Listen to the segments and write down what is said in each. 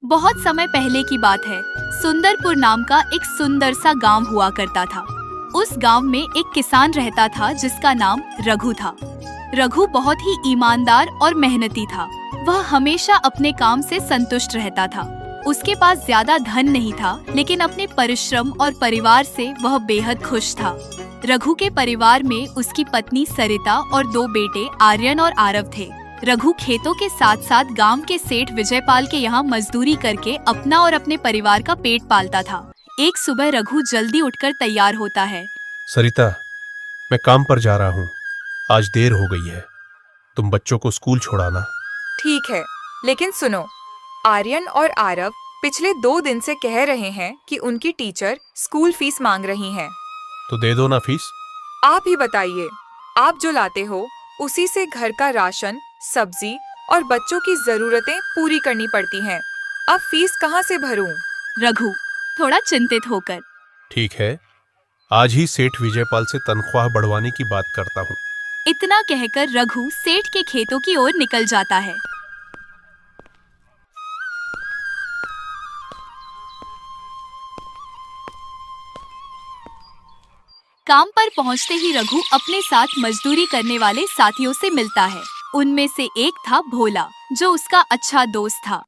बहुत समय पहले की बात है। सुंदरपुर नाम का एक सुंदर सा गांव हुआ करता था। उस गांव में एक किसान रहता था जिसका नाम रघु था। रघु बहुत ही ईमानदार और मेहनती था। वह हमेशा अपने काम से संतुष्ट रहता था। उसके पास ज्यादा धन नहीं था, लेकिन अपने परिश्रम और परिवार से वह बेहद खुश था। रघु के परिवार में उसकी पत्नी सरिता और 2 बेटे आर्यन और आरव थे। रघु खेतों के साथ साथ गांव के सेठ विजयपाल के यहाँ मजदूरी करके अपना और अपने परिवार का पेट पालता था। एक सुबह रघु जल्दी उठकर तैयार होता है। सरिता, मैं काम पर जा रहा हूँ। आज देर हो गई है। तुम बच्चों को स्कूल छोड़ाना। ठीक है, लेकिन सुनो, आर्यन और आरव पिछले 2 दिन से कह रहे हैं कि उनकी टीचर स्कूल फीस मांग रही हैं। तो दे दो ना फीस। आप ही बताइए, आप जो लाते हो उसी से घर का राशन, सब्जी और बच्चों की जरूरतें पूरी करनी पड़ती हैं। अब फीस कहाँ से भरूं? रघु थोड़ा चिंतित होकर। ठीक है, आज ही सेठ विजयपाल से तनख्वाह बढ़वाने की बात करता हूँ। इतना कहकर रघु सेठ के खेतों की ओर निकल जाता है। काम पर पहुंचते ही रघु अपने साथ मजदूरी करने वाले साथियों से मिलता है। उनमें से एक था भोला, जो उसका अच्छा दोस्त था।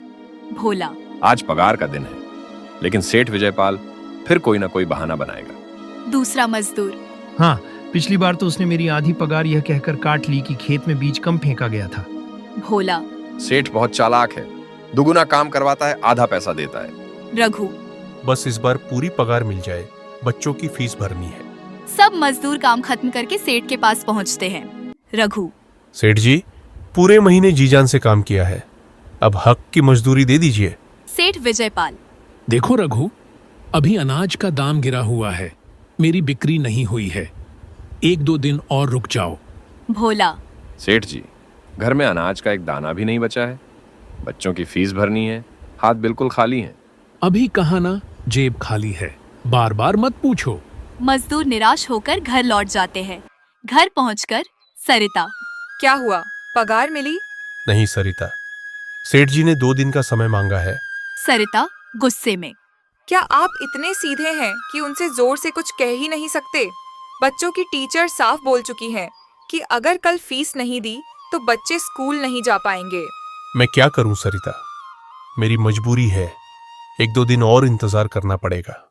भोला, आज पगार का दिन है, लेकिन सेठ विजयपाल फिर कोई ना कोई बहाना बनाएगा। दूसरा मजदूर, हाँ, पिछली बार तो उसने मेरी आधी पगार यह कहकर काट ली कि खेत में बीज कम फेंका गया था। भोला, सेठ बहुत चालाक है, दुगुना काम करवाता है, आधा पैसा देता है। रघु, बस इस बार पूरी पगार मिल जाए, बच्चों की फीस भरनी है। सब मजदूर काम खत्म करके सेठ के पास पहुंचते हैं। रघु, सेठ जी, पूरे महीने जी जान से काम किया है, अब हक की मजदूरी दे दीजिए। सेठ विजयपाल, देखो रघु, अभी अनाज का दाम गिरा हुआ है, मेरी बिक्री नहीं हुई है, 1-2 दिन और रुक जाओ। भोला, सेठ जी, घर में अनाज का एक दाना भी नहीं बचा है, बच्चों की फीस भरनी है, हाथ बिल्कुल खाली हैं। अभी कहा ना जेब खाली है, बार बार मत पूछो। मजदूर निराश होकर घर लौट जाते हैं। घर पहुंचकर सरिता, क्या हुआ, पगार मिली? नहीं सरिता, सेठ जी ने 2 दिन का समय मांगा है। सरिता गुस्से में, क्या आप इतने सीधे हैं कि उनसे जोर से कुछ कह ही नहीं सकते? बच्चों की टीचर साफ बोल चुकी हैं कि अगर कल फीस नहीं दी तो बच्चे स्कूल नहीं जा पाएंगे। मैं क्या करूं सरिता, मेरी मजबूरी है, 1-2 दिन और इंतजार करना पड़ेगा।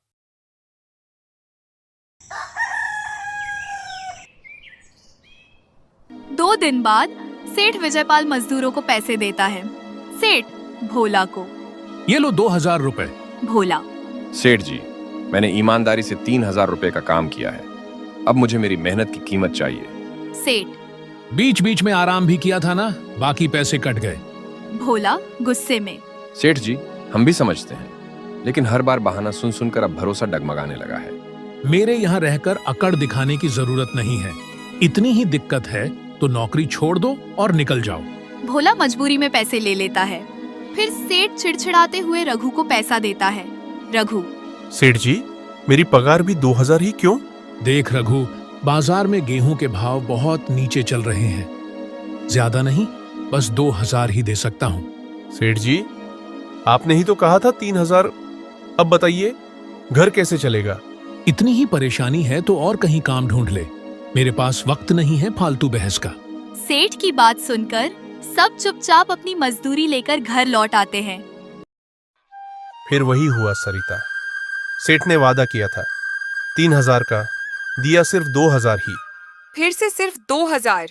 दो दिन बाद सेठ विजयपाल मजदूरों को पैसे देता है। सेठ भोला को, ये लो 2000 रुपए। भोला, सेठ जी, मैंने ईमानदारी से 3000 रुपए का काम किया है, अब मुझे मेरी मेहनत की कीमत चाहिए। सेठ, बीच बीच में आराम भी किया था ना, बाकी पैसे कट गए। भोला गुस्से में, सेठ जी, हम भी समझते हैं, लेकिन हर बार बहाना सुन सुनकर अब भरोसा डगमगाने लगा है। मेरे यहाँ रहकर अकड़ दिखाने की जरूरत नहीं है, इतनी ही दिक्कत है तो नौकरी छोड़ दो और निकल जाओ। भोला मजबूरी में पैसे ले लेता है। फिर सेठ चिड़चिड़ाते हुए रघु को पैसा देता है। रघु, सेठ जी, मेरी पगार भी 2000 ही क्यों? देख रघु, बाजार में गेहूं के भाव बहुत नीचे चल रहे हैं, ज्यादा नहीं, बस 2000 ही दे सकता हूँ। सेठ जी, आपने ही तो कहा था 3000, अब बताइए घर कैसे चलेगा? इतनी ही परेशानी है तो और कहीं काम ढूंढ ले, मेरे पास वक्त नहीं है फालतू बहस का। सेठ की बात सुनकर सब चुपचाप अपनी मजदूरी लेकर घर लौट आते हैं। फिर वही हुआ सरिता, सेठ ने वादा किया था 3000 का, दिया सिर्फ 2000 ही। फिर से सिर्फ 2000,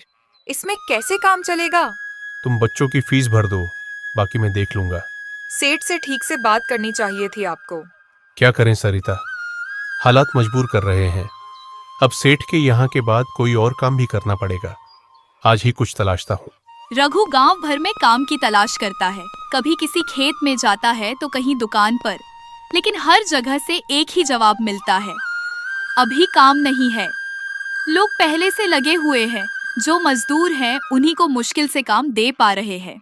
इसमें कैसे काम चलेगा? तुम बच्चों की फीस भर दो, बाकी मैं देख लूंगा। सेठ से ठीक से बात करनी चाहिए थी आपको। क्या करें सरिता, हालात मजबूर कर रहे हैं। अब सेठ के यहाँ के बाद कोई और काम भी करना पड़ेगा। आज ही कुछ तलाशता हूँ। रघु गांव भर में काम की तलाश करता है। कभी किसी खेत में जाता है तो कहीं दुकान पर, लेकिन हर जगह से एक ही जवाब मिलता है, अभी काम नहीं है। लोग पहले से लगे हुए हैं, जो मजदूर हैं उन्हीं को मुश्किल से काम दे पा रहे हैं।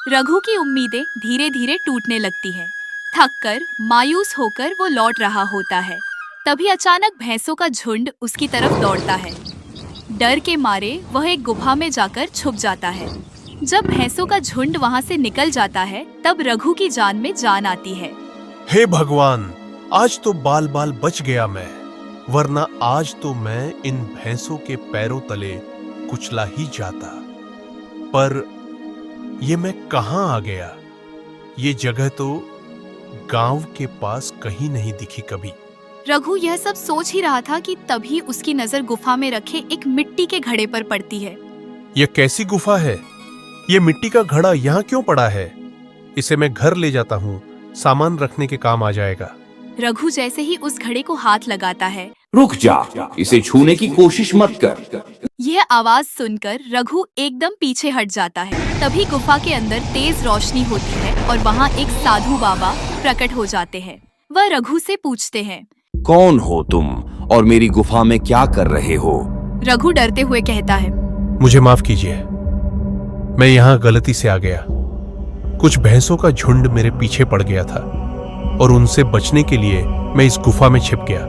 रघु की उम्मीदें धीरे धीरे टूटने लगती हैं। थककर मायूस होकर वो लौट रहा होता है। तभी अचानक भैंसों का झुंड उसकी तरफ दौड़ता है। डर के मारे वह एक गुफा में जाकर छुप जाता है। जब भैंसों का झुंड वहाँ से निकल जाता है तब रघु की जान में जान आती है। हे भगवान, आज तो बाल बाल बच गया मैं, वरना आज तो मैं इन भैंसों के पैरों तले कुचला ही जाता। पर ये मैं कहाँ आ गया? ये जगह तो गांव के पास कहीं नहीं दिखी कभी। रघु यह सब सोच ही रहा था कि तभी उसकी नजर गुफा में रखे एक मिट्टी के घड़े पर पड़ती है। यह कैसी गुफा है? ये मिट्टी का घड़ा यहाँ क्यों पड़ा है? इसे मैं घर ले जाता हूँ, सामान रखने के काम आ जाएगा। रघु जैसे ही उस घड़े को हाथ लगाता है, रुक जा, इसे छूने की कोशिश मत कर। यह आवाज सुनकर रघु एकदम पीछे हट जाता है। तभी गुफा के अंदर तेज रोशनी होती है और वहाँ एक साधु बाबा प्रकट हो जाते हैं। वह रघु से पूछते हैं, कौन हो तुम और मेरी गुफा में क्या कर रहे हो? रघु डरते हुए कहता है, मुझे माफ कीजिए, मैं यहाँ गलती से आ गया। कुछ भैंसों का झुंड मेरे पीछे पड़ गया था और उनसे बचने के लिए मैं इस गुफा में छिप गया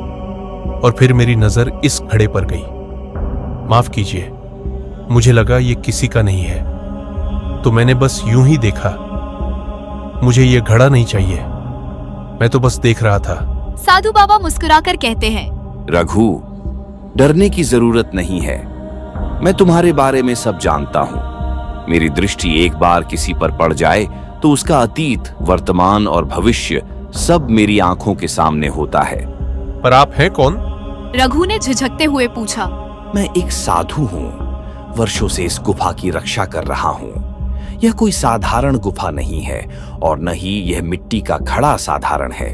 और फिर मेरी नजर इस घड़े पर गई। माफ कीजिए, मुझे लगा ये किसी का नहीं है, तो मैंने बस यूं ही देखा। मुझे ये घड़ा नहीं चाहिए, मैं तो बस देख रहा था। साधु बाबा मुस्कुराकर कहते हैं, रघु, डरने की जरूरत नहीं है। मैं तुम्हारे बारे में सब जानता हूँ। मेरी दृष्टि एक बार किसी पर पड़ जाए तो उसका अतीत, वर्तमान और भविष्य सब मेरी आंखों के सामने होता है। पर आप हैं कौन? रघु ने झिझकते हुए पूछा। मैं एक साधु हूँ, वर्षों से इस गुफा की रक्षा कर रहा हूँ। यह कोई साधारण गुफा नहीं है और न ही यह मिट्टी का घड़ा साधारण है।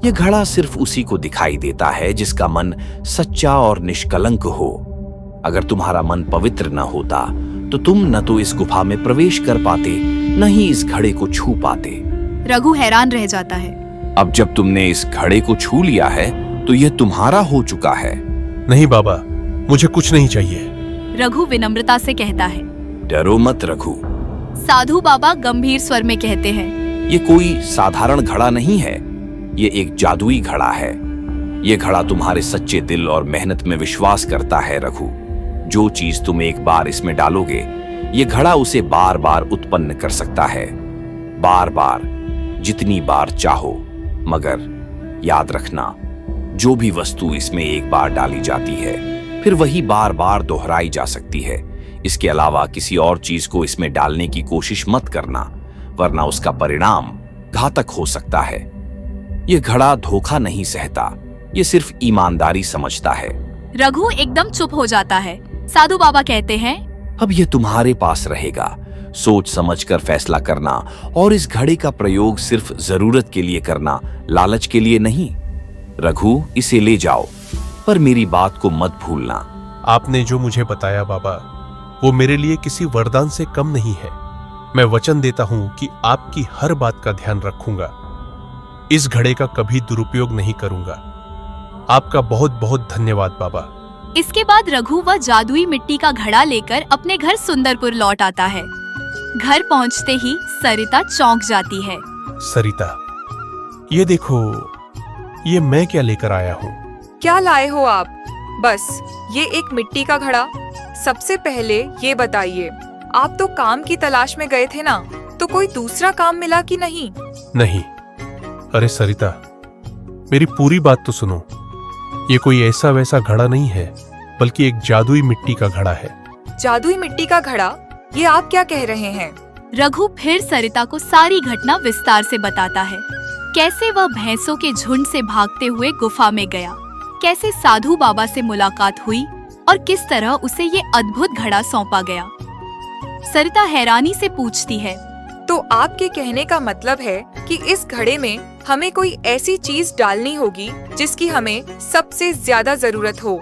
यह घड़ा सिर्फ उसी को दिखाई देता है जिसका मन सच्चा और निष्कलंक हो। अगर तुम्हारा मन पवित्र न होता तो तुम न तो इस गुफा में प्रवेश कर पाते, न ही इस घड़े को छू पाते। रघु हैरान रह जाता है। अब जब तुमने इस घड़े को छू लिया है तो यह तुम्हारा हो चुका है। नहीं बाबा, मुझे कुछ नहीं चाहिए। रघु विनम्रता से कहता है। डरो मत रघु, साधु बाबा गंभीर स्वर में कहते हैं, ये कोई साधारण घड़ा नहीं है, ये एक जादुई घड़ा है। ये घड़ा तुम्हारे सच्चे दिल और मेहनत में विश्वास करता है रघु। जो चीज तुम एक बार इसमें डालोगे, ये घड़ा उसे बार बार उत्पन्न कर सकता है, बार बार, जितनी बार चाहो। मगर याद रखना, जो भी वस्तु इसमें एक बार डाली जाती है फिर वही बार बार दोहराई जा सकती है। इसके अलावा किसी और चीज को इसमें डालने की कोशिश मत करना, वरना उसका परिणाम घातक हो सकता है। यह घड़ा धोखा नहीं सहता, ये सिर्फ ईमानदारी समझता है। रघु एकदम चुप हो जाता है। साधु बाबा कहते हैं, अब यह तुम्हारे पास रहेगा। सोच समझकर फैसला करना और इस घड़े का प्रयोग सिर्फ जरूरत के लिए करना, लालच के लिए नहीं। रघु, इसे ले जाओ, पर मेरी बात को मत भूलना। आपने जो मुझे बताया बाबा, वो मेरे लिए किसी वरदान से कम नहीं है। मैं वचन देता हूं कि आपकी हर बात का ध्यान रखूंगा। इस घड़े का कभी दुरुपयोग नहीं करूंगा। आपका बहुत बहुत धन्यवाद बाबा। इसके बाद रघु वह जादुई मिट्टी का घड़ा लेकर अपने घर सुंदरपुर लौट आता है। घर पहुंचते ही सरिता चौंक जाती है। सरिता, ये देखो, ये मैं क्या लेकर आया हूँ? क्या लाए हो आप? बस ये एक मिट्टी का घड़ा। सबसे पहले ये बताइए, आप तो काम की तलाश में गए थे ना, तो कोई दूसरा काम मिला कि नहीं? नहीं। अरे सरिता, मेरी पूरी बात तो सुनो। ये कोई ऐसा वैसा घड़ा नहीं है, बल्कि एक जादुई मिट्टी का घड़ा है। जादुई मिट्टी का घड़ा? ये आप क्या कह रहे हैं? रघु फिर सरिता को सारी घटना विस्तार से बताता है। कैसे वह भैंसों के झुंड से भागते हुए गुफा में गया, कैसे साधु बाबा से मुलाकात हुई और किस तरह उसे ये अद्भुत घड़ा सौंपा गया। सरिता हैरानी से पूछती है, तो आपके कहने का मतलब है कि इस घड़े में हमें कोई ऐसी चीज डालनी होगी जिसकी हमें सबसे ज्यादा जरूरत हो?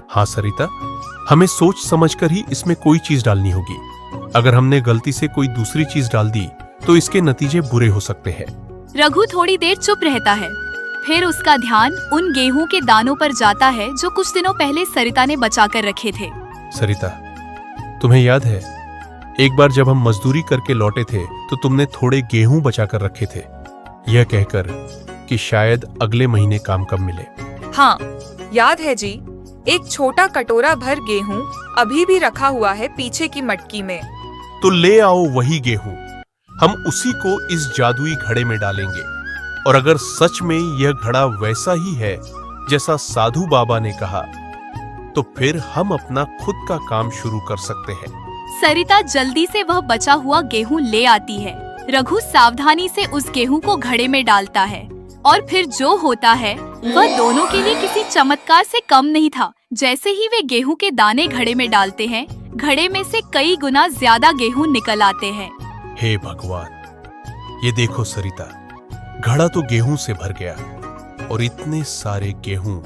हाँ सरिता, हमें सोच समझकर ही इसमें कोई चीज डालनी होगी। अगर हमने गलती से कोई दूसरी चीज डाल दी तो इसके नतीजे बुरे हो सकते हैं। रघु थोड़ी देर चुप रहता है। फिर उसका ध्यान उन गेहूं के दानों पर जाता है जो कुछ दिनों पहले सरिता ने बचाकर रखे थे। सरिता, तुम्हें याद है, एक बार जब हम मजदूरी करके लौटे थे तो तुमने थोड़े गेहूं बचाकर रखे थे, यह कहकर कि शायद अगले महीने काम कम मिले। हाँ, याद है जी। एक छोटा कटोरा भर गेहूं अभी भी रखा हुआ है पीछे की मटकी में। तो ले आओ वही गेहूं, हम उसी को इस जादुई घड़े में डालेंगे। और अगर सच में यह घड़ा वैसा ही है जैसा साधु बाबा ने कहा, तो फिर हम अपना खुद का काम शुरू कर सकते हैं। सरिता जल्दी से वह बचा हुआ गेहूं ले आती है। रघु सावधानी से उस गेहूं को घड़े में डालता है और फिर जो होता है वह दोनों के लिए किसी चमत्कार से कम नहीं था। जैसे ही वे गेहूं के दाने घड़े में डालते हैं, घड़े में से कई गुना ज्यादा गेहूं निकल आते हैं। हे भगवान, ये देखो सरिता, घड़ा तो गेहूं से भर गया और इतने सारे गेहूं।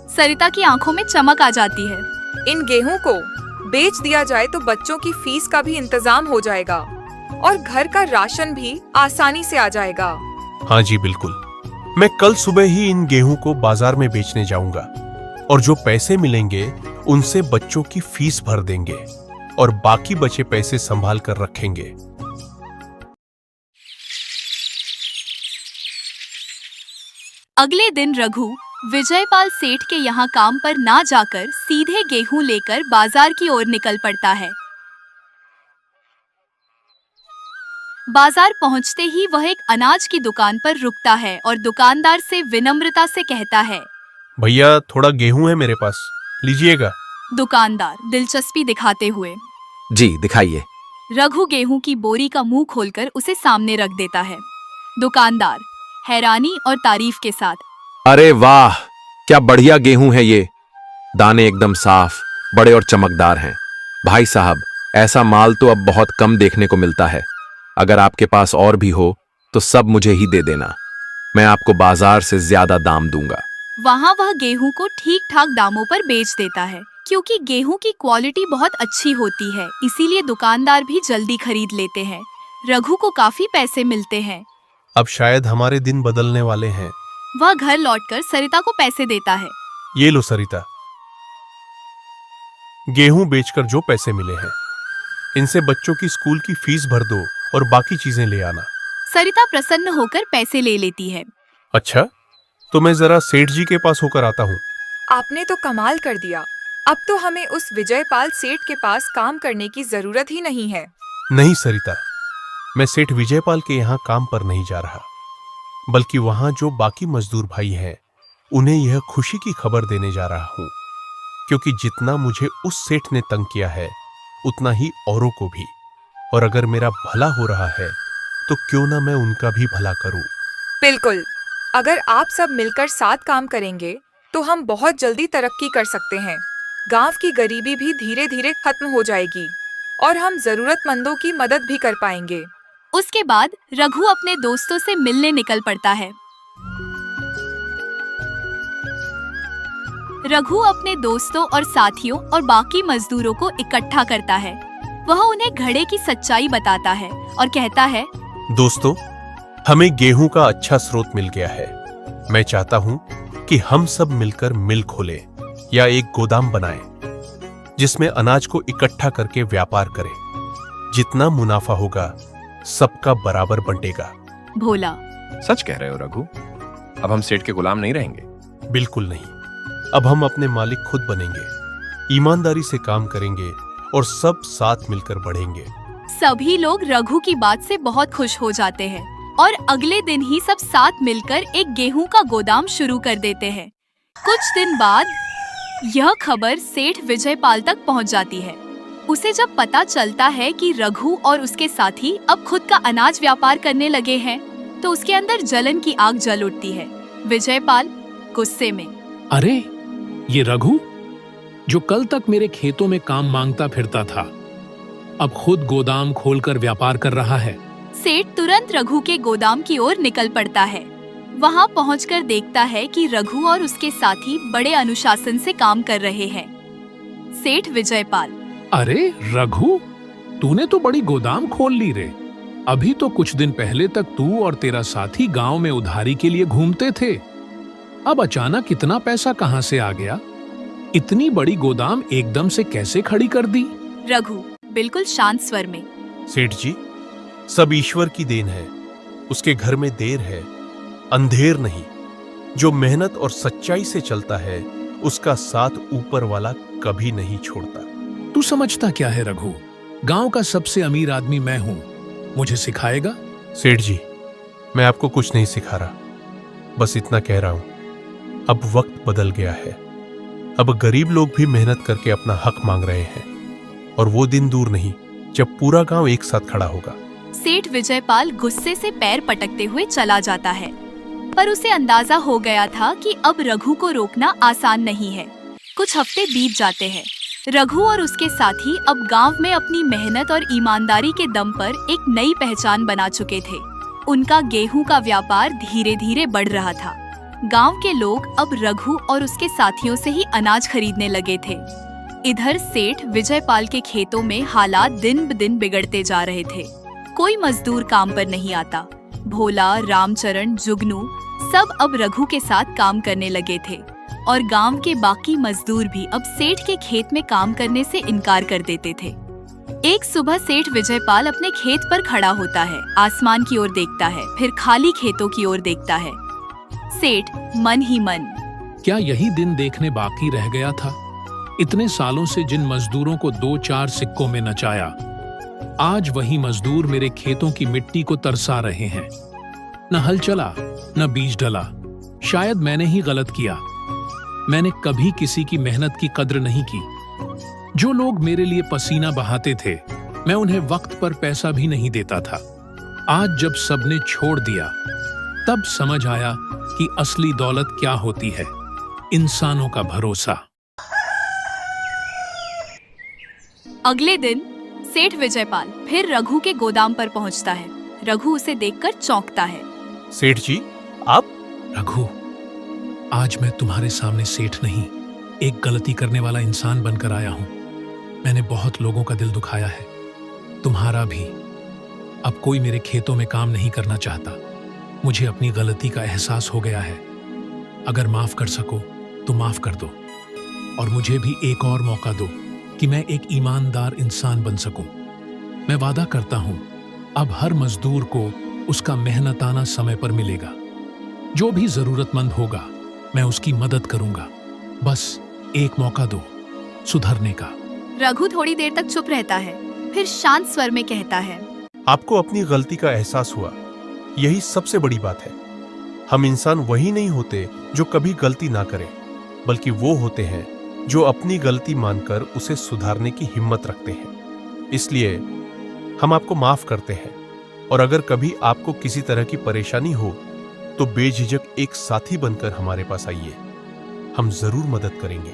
सरिता की आंखों में चमक आ जाती है। इन गेहूं को बेच दिया जाए तो बच्चों की फीस का भी इंतजाम हो जाएगा और घर का राशन भी आसानी से आ जाएगा। हाँ जी बिल्कुल, मैं कल सुबह ही इन गेहूं को बाजार में बेचने जाऊंगा और जो पैसे मिलेंगे उनसे बच्चों की फीस भर देंगे और बाकी बचे पैसे संभाल कर रखेंगे। अगले दिन रघु विजयपाल सेठ के यहाँ काम पर ना जाकर सीधे गेहूं लेकर बाजार की ओर निकल पड़ता है। बाजार पहुंचते ही वह एक अनाज की दुकान पर रुकता है और दुकानदार से विनम्रता से कहता है, भैया थोड़ा गेहूं है मेरे पास, लीजिएगा। दुकानदार दिलचस्पी दिखाते हुए, जी दिखाइए। रघु गेहूं की बोरी का मुंह खोलकर उसे सामने रख देता है। दुकानदार हैरानी और तारीफ के साथ, अरे वाह, क्या बढ़िया गेहूं है ये। दाने एकदम साफ, बड़े और चमकदार हैं। भाई साहब, ऐसा माल तो अब बहुत कम देखने को मिलता है। अगर आपके पास और भी हो तो सब मुझे ही दे देना, मैं आपको बाजार से ज्यादा दाम दूंगा। वहाँ वह गेहूं को ठीक ठाक दामों पर बेच देता है। क्योंकि गेहूं की क्वालिटी बहुत अच्छी होती है, इसीलिए दुकानदार भी जल्दी खरीद लेते हैं। रघु को काफी पैसे मिलते हैं। अब शायद हमारे दिन बदलने वाले हैं। वह घर लौटकर सरिता को पैसे देता है। ये लो सरिता, गेहूं बेचकर जो पैसे मिले हैं, इनसे बच्चों की स्कूल की फीस भर दो और बाकी चीजें ले आना। सरिता प्रसन्न होकर पैसे ले लेती है। अच्छा, तो मैं जरा सेठ जी के पास होकर आता हूँ। आपने तो कमाल कर दिया। अब तो हमें उस विजयपाल सेठ के पास काम करने की जरूरत ही नहीं है। नहीं सरिता, मैं सेठ विजयपाल के यहाँ काम पर नहीं जा रहा, बल्कि वहां जो बाकी मजदूर भाई हैं उन्हें यह खुशी की खबर देने जा रहा हूं, क्योंकि जितना मुझे उस सेठ ने तंग किया है उतना ही औरों को भी। और अगर मेरा भला हो रहा है तो क्यों ना मैं उनका भी भला करूं। बिल्कुल, अगर आप सब मिलकर साथ काम करेंगे तो हम बहुत जल्दी तरक्की कर सकते हैं। गांव की गरीबी भी धीरे धीरे खत्म हो जाएगी और हम जरूरतमंदों की मदद भी कर पाएंगे। उसके बाद रघु अपने दोस्तों से मिलने निकल पड़ता है। रघु अपने दोस्तों और साथियों और बाकी मजदूरों को इकट्ठा करता है। वह उन्हें घड़े की सच्चाई बताता है और कहता है, दोस्तों, हमें गेहूं का अच्छा स्रोत मिल गया है। मैं चाहता हूं कि हम सब मिलकर मिल खोलें या एक गोदाम बनाएं, जिसमें अनाज को इकट्ठा करके व्यापार करें। जितना मुनाफा होगा सबका बराबर बंटेगा। भोला, सच कह रहे हो रघु, अब हम सेठ के गुलाम नहीं रहेंगे। बिल्कुल नहीं, अब हम अपने मालिक खुद बनेंगे, ईमानदारी से काम करेंगे और सब साथ मिलकर बढ़ेंगे। सभी लोग रघु की बात से बहुत खुश हो जाते हैं और अगले दिन ही सब साथ मिलकर एक गेहूं का गोदाम शुरू कर देते हैं। कुछ दिन बाद यह खबर सेठ विजयपाल तक पहुंच जाती है। उसे जब पता चलता है कि रघु और उसके साथी अब खुद का अनाज व्यापार करने लगे हैं, तो उसके अंदर जलन की आग जल उठती है। विजयपाल गुस्से में, अरे ये रघु, जो कल तक मेरे खेतों में काम मांगता फिरता था, अब खुद गोदाम खोलकर व्यापार कर रहा है। सेठ तुरंत रघु के गोदाम की ओर निकल पड़ता है। वहां पहुंचकर देखता है कि रघु और उसके साथी बड़े अनुशासन से काम कर रहे हैं। सेठ विजयपाल, अरे रघु, तूने तो बड़ी गोदाम खोल ली रे। अभी तो कुछ दिन पहले तक तू और तेरा साथी गांव में उधारी के लिए घूमते थे। अब अचानक इतना पैसा कहां से आ गया? इतनी बड़ी गोदाम एकदम से कैसे खड़ी कर दी? रघु बिल्कुल शांत स्वर में, सेठ जी, सब ईश्वर की देन है। उसके घर में देर है, अंधेर नहीं। जो मेहनत और सच्चाई से चलता है उसका साथ ऊपर वाला कभी नहीं छोड़ता। तू समझता क्या है रघु? गांव का सबसे अमीर आदमी मैं हूं, मुझे सिखाएगा? सेठ जी, मैं आपको कुछ नहीं सिखा रहा, बस इतना कह रहा हूं, अब वक्त बदल गया है। अब गरीब लोग भी मेहनत करके अपना हक मांग रहे हैं, और वो दिन दूर नहीं जब पूरा गांव एक साथ खड़ा होगा। सेठ विजयपाल गुस्से से पैर पटकते हुए चला जाता है, पर उसे अंदाजा हो गया था कि अब रघु को रोकना आसान नहीं है। कुछ हफ्ते बीत जाते हैं। रघु और उसके साथी अब गांव में अपनी मेहनत और ईमानदारी के दम पर एक नई पहचान बना चुके थे। उनका गेहूं का व्यापार धीरे धीरे बढ़ रहा था। गांव के लोग अब रघु और उसके साथियों से ही अनाज खरीदने लगे थे। इधर सेठ विजयपाल के खेतों में हालात दिन ब दिन बिगड़ते जा रहे थे। कोई मजदूर काम पर नहीं आता। भोला, रामचरण, जुगनू सब अब रघु के साथ काम करने लगे थे, और गांव के बाकी मजदूर भी अब सेठ के खेत में काम करने से इनकार कर देते थे। एक सुबह सेठ विजयपाल अपने खेत पर खड़ा होता है, आसमान की ओर देखता है, फिर खाली खेतों की ओर देखता है। सेठ मन ही मन, क्या यही दिन देखने बाकी रह गया था? इतने सालों से जिन मजदूरों को 2-4 सिक्कों में नचाया, आज वही मजदूर मेरे खेतों की मिट्टी को तरसा रहे हैं। न हल चला, न बीज डला। शायद मैंने ही गलत किया। मैंने कभी किसी की मेहनत की कद्र नहीं की। जो लोग मेरे लिए पसीना बहाते थे, मैं उन्हें वक्त पर पैसा भी नहीं देता था। आज जब सबने छोड़ दिया, तब समझ आया कि असली दौलत क्या होती है। इंसानों का भरोसा। अगले दिन सेठ विजयपाल फिर रघु के गोदाम पर पहुंचता है। रघु उसे देखकर चौंकता है। सेठ जी, आप? रघु, आज मैं तुम्हारे सामने सेठ नहीं, एक गलती करने वाला इंसान बनकर आया हूं। मैंने बहुत लोगों का दिल दुखाया है, तुम्हारा भी। अब कोई मेरे खेतों में काम नहीं करना चाहता। मुझे अपनी गलती का एहसास हो गया है। अगर माफ कर सको तो माफ कर दो, और मुझे भी एक और मौका दो कि मैं एक ईमानदार इंसान बन सकूं। मैं वादा करता हूं, अब हर मजदूर को उसका मेहनताना समय पर मिलेगा। जो भी जरूरतमंद होगा, मैं उसकी मदद करूंगा। बस एक मौका दो सुधरने का। रघु थोड़ी देर तक चुप रहता है, फिर शांत स्वर में कहता है, आपको अपनी गलती का एहसास हुआ, यही सबसे बड़ी बात है। हम इंसान वही नहीं होते जो कभी गलती ना करें, बल्कि वो होते हैं जो अपनी गलती मानकर उसे सुधारने की हिम्मत रखते हैं। इसलिए हम आपको माफ करते हैं, और अगर कभी आपको किसी तरह की परेशानी हो तो बेझिझक एक साथी बनकर हमारे पास आइए, हम जरूर मदद करेंगे।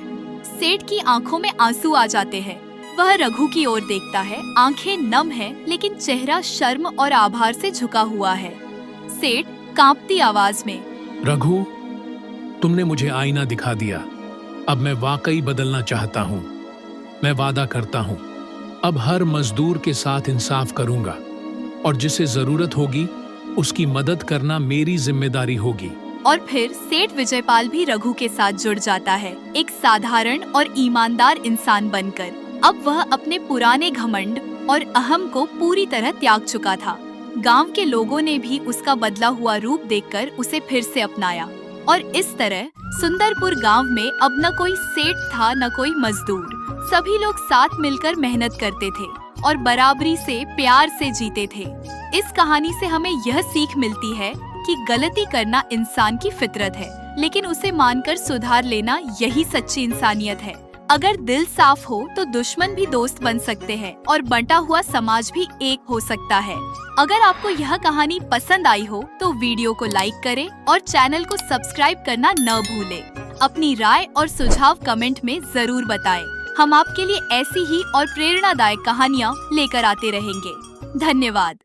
सेठ की आंखों में आंसू आ जाते हैं। वह रघु की ओर देखता है, आंखें नम हैं, लेकिन चेहरा शर्म और आभार से झुका हुआ है। सेठ कांपती आवाज में, रघु, तुमने मुझे आईना दिखा दिया। अब मैं वाकई बदलना चाहता हूं। मैं वादा करता हूं, अब हर मजदूर के साथ इंसाफ करूंगा, और जिसे जरूरत होगी उसकी मदद करना मेरी जिम्मेदारी होगी। और फिर सेठ विजयपाल भी रघु के साथ जुड़ जाता है, एक साधारण और ईमानदार इंसान बनकर। अब वह अपने पुराने घमंड और अहम को पूरी तरह त्याग चुका था। गांव के लोगों ने भी उसका बदला हुआ रूप देखकर उसे फिर से अपनाया, और इस तरह सुंदरपुर गांव में अब न कोई सेठ था, न कोई मजदूर। सभी लोग साथ मिलकर मेहनत करते थे और बराबरी से, प्यार से जीते थे। इस कहानी से हमें यह सीख मिलती है कि गलती करना इंसान की फितरत है, लेकिन उसे मानकर सुधार लेना यही सच्ची इंसानियत है। अगर दिल साफ हो तो दुश्मन भी दोस्त बन सकते हैं, और बंटा हुआ समाज भी एक हो सकता है। अगर आपको यह कहानी पसंद आई हो तो वीडियो को लाइक करें और चैनल को सब्सक्राइब करना न भूलें। अपनी राय और सुझाव कमेंट में जरूर बताएं। हम आपके लिए ऐसी ही और प्रेरणादायक कहानियाँ लेकर आते रहेंगे। धन्यवाद।